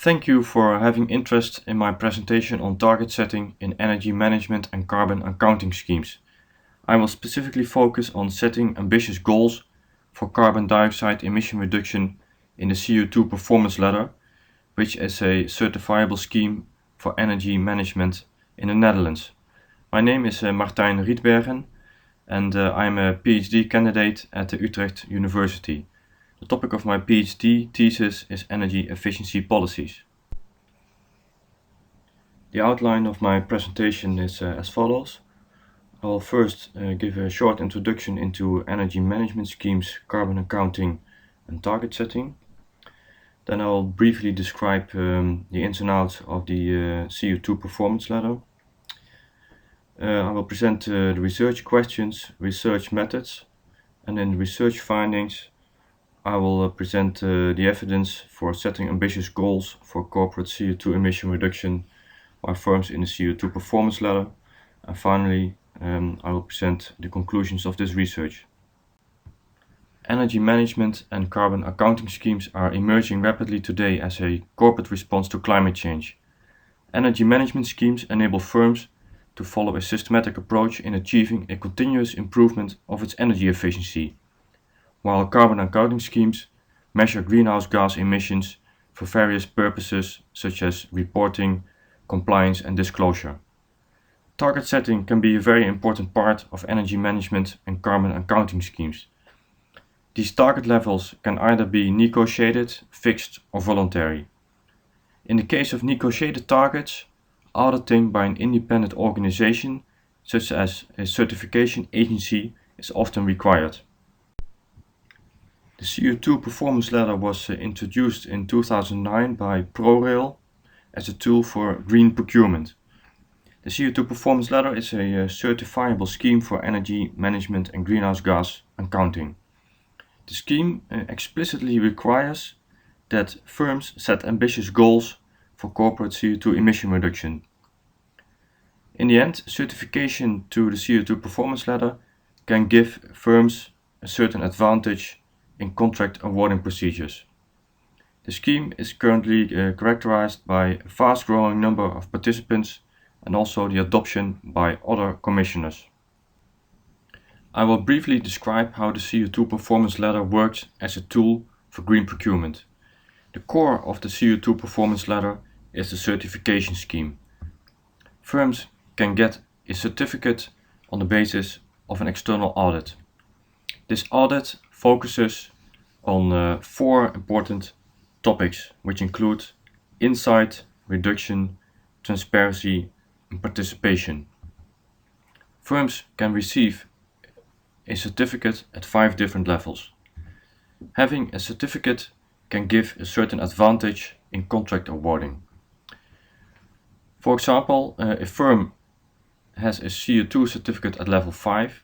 Thank you for having interest in my presentation on target setting in energy management and carbon accounting schemes. I will specifically focus on setting ambitious goals for carbon dioxide emission reduction in the CO2 Performance Ladder, which is a certifiable scheme for energy management in the Netherlands. My name is Martijn Rietbergen and I am a PhD candidate at the Utrecht University. The topic of my PhD thesis is energy efficiency policies. The outline of my presentation is as follows. I will first give a short introduction into energy management schemes, carbon accounting and target setting. Then I will briefly describe the ins and outs of the CO2 Performance Ladder. I will present the research questions, research methods, and in research findings I will present the evidence for setting ambitious goals for corporate CO2 emission reduction by firms in the CO2 Performance Ladder. And finally, I will present the conclusions of this research. Energy management and carbon accounting schemes are emerging rapidly today as a corporate response to climate change. Energy management schemes enable firms to follow a systematic approach in achieving a continuous improvement of its energy efficiency, while carbon accounting schemes measure greenhouse gas emissions for various purposes such as reporting, compliance and disclosure. Target setting can be a very important part of energy management and carbon accounting schemes. These target levels can either be negotiated, fixed or voluntary. In the case of negotiated targets, auditing by an independent organization, such as a certification agency, is often required. The CO2 Performance Ladder was introduced in 2009 by ProRail as a tool for green procurement. The CO2 Performance Ladder is a certifiable scheme for energy management and greenhouse gas accounting. The scheme explicitly requires that firms set ambitious goals for corporate CO2 emission reduction. In the end, certification to the CO2 Performance Ladder can give firms a certain advantage in contract awarding procedures. The scheme is currently characterized by a fast-growing number of participants and also the adoption by other commissioners. I will briefly describe how the CO2 Performance Ladder works as a tool for green procurement. The core of the CO2 Performance Ladder is the certification scheme. Firms can get a certificate on the basis of an external audit. This audit focuses on 4 important topics, which include insight, reduction, transparency and participation. Firms can receive a certificate at 5 different levels. Having a certificate can give a certain advantage in contract awarding. For example, a firm has a CO2 certificate at level 5,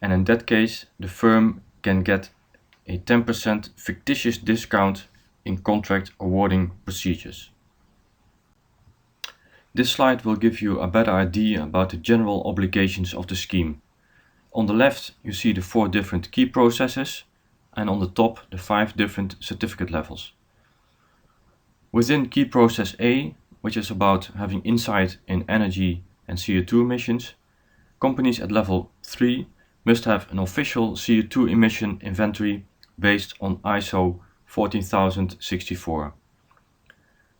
and in that case the firm can get a 10% fictitious discount in contract awarding procedures. This slide will give you a better idea about the general obligations of the scheme. On the left you see the 4 different key processes, and on the top the 5 different certificate levels. Within key process A, which is about having insight in energy and CO2 emissions, companies at level 3 must have an official CO2 emission inventory based on ISO 14064.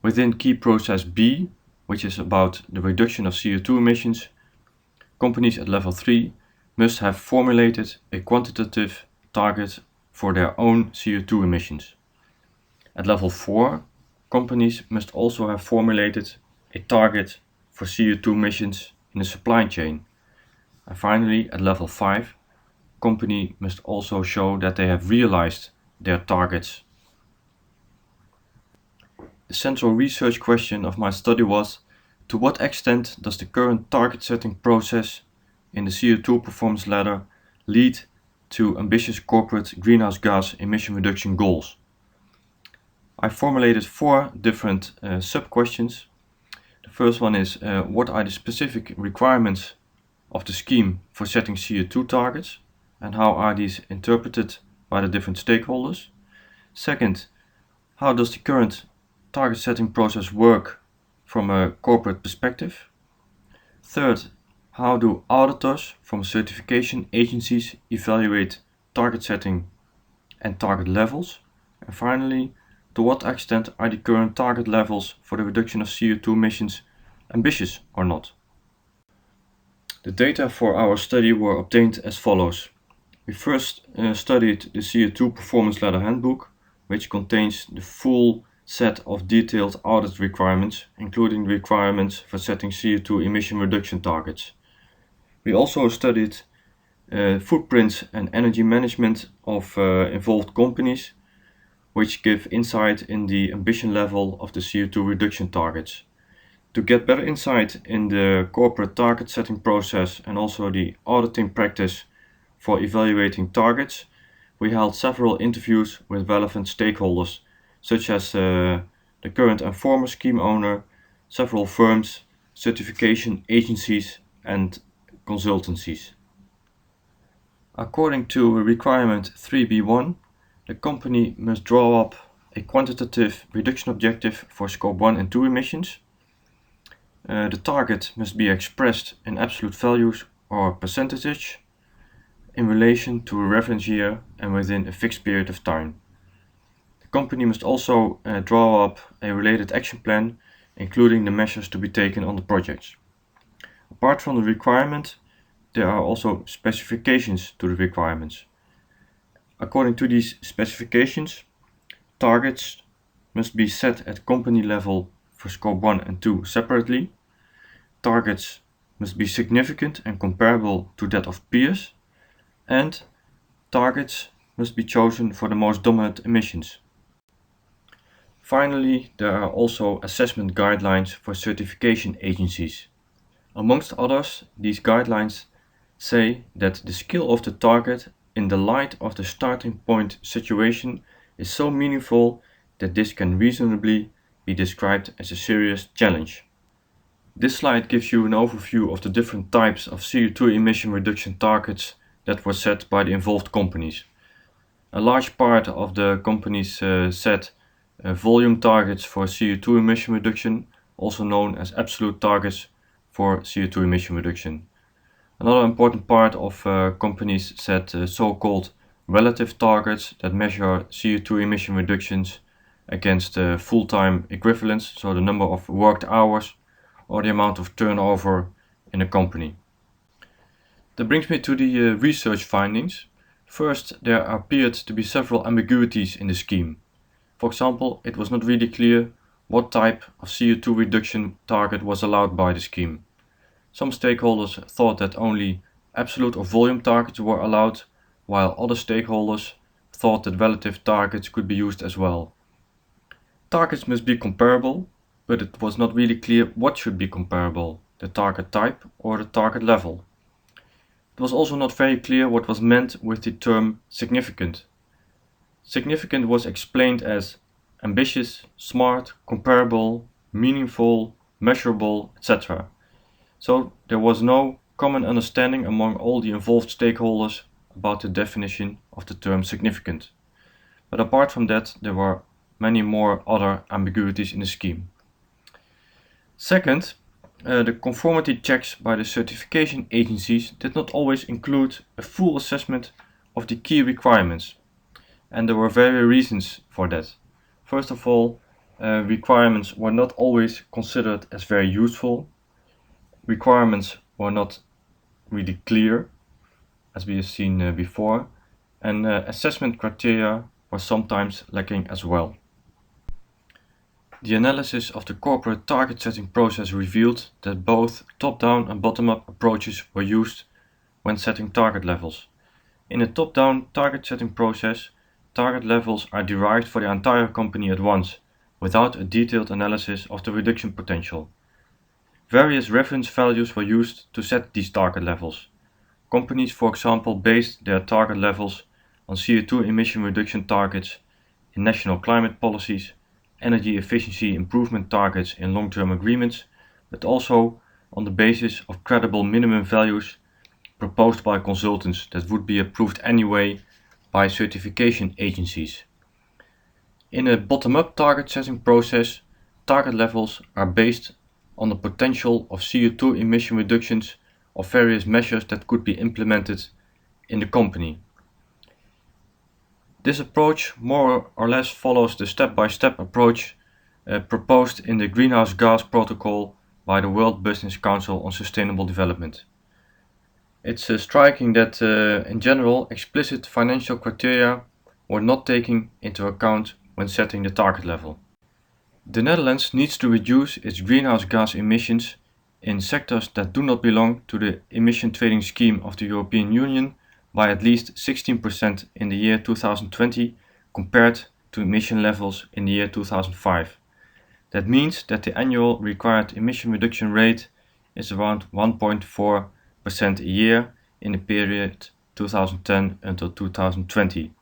Within key process B, which is about the reduction of CO2 emissions, companies at level 3 must have formulated a quantitative target for their own CO2 emissions. At level 4, companies must also have formulated a target for CO2 emissions in the supply chain. And finally, at level 5, company must also show that they have realized their targets. The central research question of my study was, to what extent does the current target setting process in the CO2 Performance Ladder lead to ambitious corporate greenhouse gas emission reduction goals? I formulated 4 different sub-questions. The first one is, what are the specific requirements of the scheme for setting CO2 targets, and how are these interpreted by the different stakeholders? Second, how does the current target setting process work from a corporate perspective? Third, how do auditors from certification agencies evaluate target setting and target levels? And finally, to what extent are the current target levels for the reduction of CO2 emissions ambitious or not? The data for our study were obtained as follows. We first studied the CO2 Performance Ladder handbook, which contains the full set of detailed audit requirements, including the requirements for setting CO2 emission reduction targets. We also studied footprints and energy management of involved companies, which give insight in the ambition level of the CO2 reduction targets. To get better insight in the corporate target setting process and also the auditing practice for evaluating targets, we held several interviews with relevant stakeholders, such as the current and former scheme owner, several firms, certification agencies, and consultancies. According to requirement 3B1, the company must draw up a quantitative reduction objective for scope 1 and 2 emissions. The target must be expressed in absolute values or percentage in relation to a reference year and within a fixed period of time. The company must also draw up a related action plan, including the measures to be taken on the projects. Apart from the requirement, there are also specifications to the requirements. According to these specifications, targets must be set at company level for scope 1 and 2 separately. Targets must be significant and comparable to that of peers, and targets must be chosen for the most dominant emissions. Finally, there are also assessment guidelines for certification agencies. Amongst others, these guidelines say that the skill of the target in the light of the starting point situation is so meaningful that this can reasonably be described as a serious challenge. This slide gives you an overview of the different types of CO2 emission reduction targets that were set by the involved companies. A large part of the companies set volume targets for CO2 emission reduction, also known as absolute targets for CO2 emission reduction. Another important part of companies set so-called relative targets that measure CO2 emission reductions against full-time equivalents, so the number of worked hours or the amount of turnover in a company. That brings me to the research findings. First, there appeared to be several ambiguities in the scheme. For example, it was not really clear what type of CO2 reduction target was allowed by the scheme. Some stakeholders thought that only absolute or volume targets were allowed, while other stakeholders thought that relative targets could be used as well. Targets must be comparable, but it was not really clear what should be comparable, the target type or the target level. It was also not very clear what was meant with the term significant. Significant was explained as ambitious, smart, comparable, meaningful, measurable, etc. So there was no common understanding among all the involved stakeholders about the definition of the term significant. But apart from that, there were many more other ambiguities in the scheme. Second, the conformity checks by the certification agencies did not always include a full assessment of the key requirements, and there were various reasons for that. First of all, requirements were not always considered as very useful. Requirements were not really clear, as we have seen before, and assessment criteria were sometimes lacking as well. The analysis of the corporate target setting process revealed that both top-down and bottom-up approaches were used when setting target levels. In a top-down target setting process, target levels are derived for the entire company at once, without a detailed analysis of the reduction potential. Various reference values were used to set these target levels. Companies, for example, based their target levels on CO2 emission reduction targets in national climate policies, energy efficiency improvement targets in long-term agreements, but also on the basis of credible minimum values proposed by consultants that would be approved anyway by certification agencies. In a bottom-up target setting process, target levels are based on the potential of CO2 emission reductions of various measures that could be implemented in the company. This approach more or less follows the step-by-step approach proposed in the Greenhouse Gas Protocol by the World Business Council on Sustainable Development. It's striking that in general explicit financial criteria were not taken into account when setting the target level. The Netherlands needs to reduce its greenhouse gas emissions in sectors that do not belong to the emission trading scheme of the European Union by at least 16% in the year 2020 compared to emission levels in the year 2005. That means that the annual required emission reduction rate is around 1.4% a year in the period 2010 until 2020.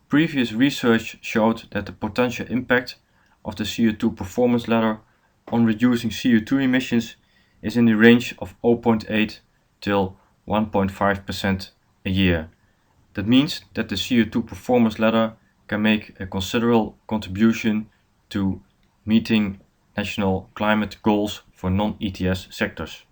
Previous research showed that the potential impact of the CO2 Performance Ladder on reducing CO2 emissions is in the range of 0.8 till 1.5% a year. That means that the CO2 Performance Ladder can make a considerable contribution to meeting national climate goals for non-ETS sectors.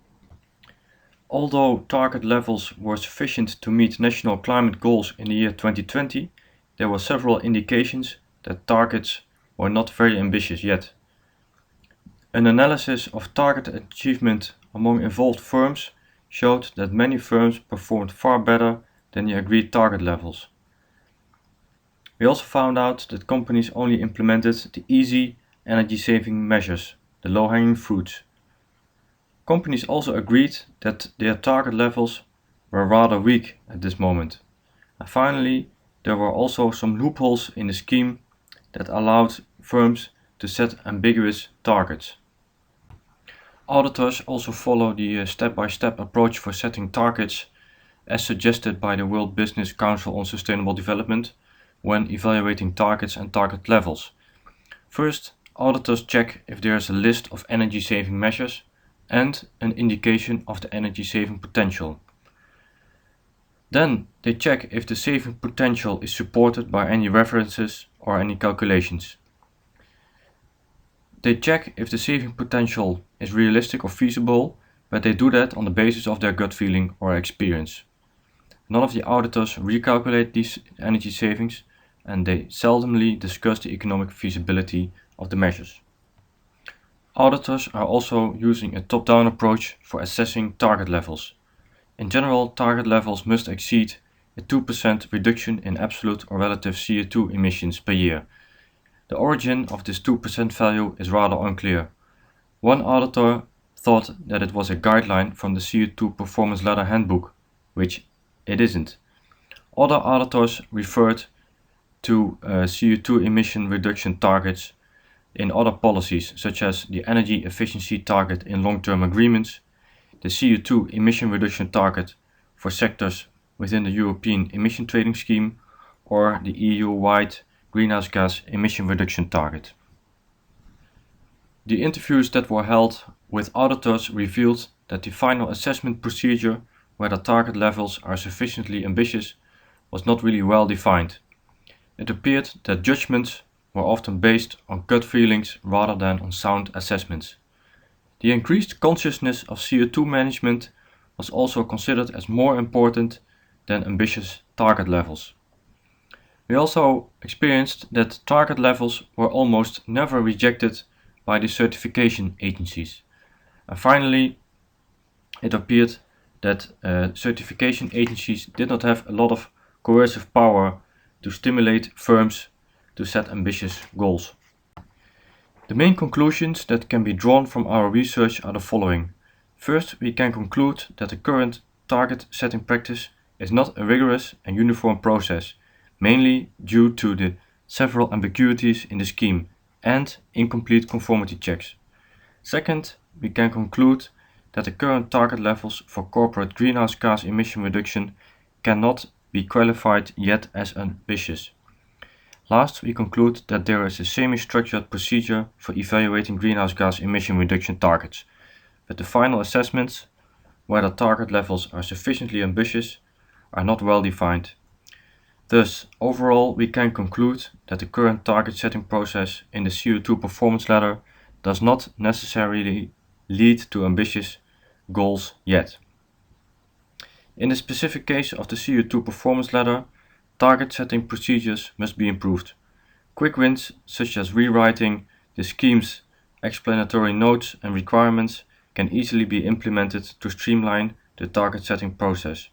Although target levels were sufficient to meet national climate goals in the year 2020, there were several indications that targets were not very ambitious yet. An analysis of target achievement among involved firms showed that many firms performed far better than the agreed target levels. We also found out that companies only implemented the easy energy-saving measures, the low-hanging fruits. Companies also agreed that their target levels were rather weak at this moment. And finally, there were also some loopholes in the scheme that allowed firms to set ambiguous targets. Auditors also follow the step-by-step approach for setting targets as suggested by the World Business Council on Sustainable Development when evaluating targets and target levels. First, auditors check if there is a list of energy-saving measures and an indication of the energy-saving potential. Then they check if the saving potential is supported by any references or any calculations. They check if the saving potential is realistic or feasible, but they do that on the basis of their gut feeling or experience. None of the auditors recalculate these energy savings, and they seldomly discuss the economic feasibility of the measures. Auditors are also using a top-down approach for assessing target levels. In general, target levels must exceed a 2% reduction in absolute or relative CO2 emissions per year. The origin of this 2% value is rather unclear. One auditor thought that it was a guideline from the CO2 Performance Ladder handbook, which it isn't. Other auditors referred to CO2 emission reduction targets in other policies, such as the energy efficiency target in long-term agreements, the CO2 emission reduction target for sectors within the European emission trading scheme, or the EU-wide greenhouse gas emission reduction target. The interviews that were held with auditors revealed that the final assessment procedure, whether target levels are sufficiently ambitious, was not really well defined. It appeared that judgments were often based on gut feelings rather than on sound assessments. The increased consciousness of CO2 management was also considered as more important than ambitious target levels. We also experienced that target levels were almost never rejected by the certification agencies. And finally, it appeared that certification agencies did not have a lot of coercive power to stimulate firms to set ambitious goals. The main conclusions that can be drawn from our research are the following. First, we can conclude that the current target setting practice is not a rigorous and uniform process, mainly due to the several ambiguities in the scheme and incomplete conformity checks. Second, we can conclude that the current target levels for corporate greenhouse gas emission reduction cannot be qualified yet as ambitious. Last, we conclude that there is a semi-structured procedure for evaluating greenhouse gas emission reduction targets, but the final assessments, whether target levels are sufficiently ambitious, are not well defined. Thus, overall, we can conclude that the current target setting process in the CO2 Performance Ladder does not necessarily lead to ambitious goals yet. In the specific case of the CO2 Performance Ladder, target setting procedures must be improved. Quick wins, such as rewriting the scheme's explanatory notes and requirements, can easily be implemented to streamline the target setting process.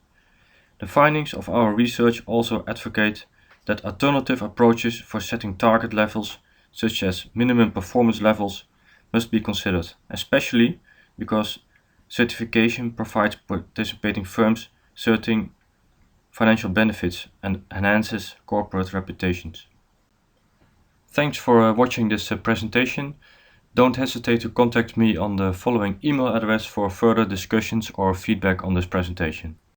The findings of our research also advocate that alternative approaches for setting target levels, such as minimum performance levels, must be considered, especially because certification provides participating firms certain financial benefits and enhances corporate reputations. Thanks for watching this presentation. Don't hesitate to contact me on the following email address for further discussions or feedback on this presentation.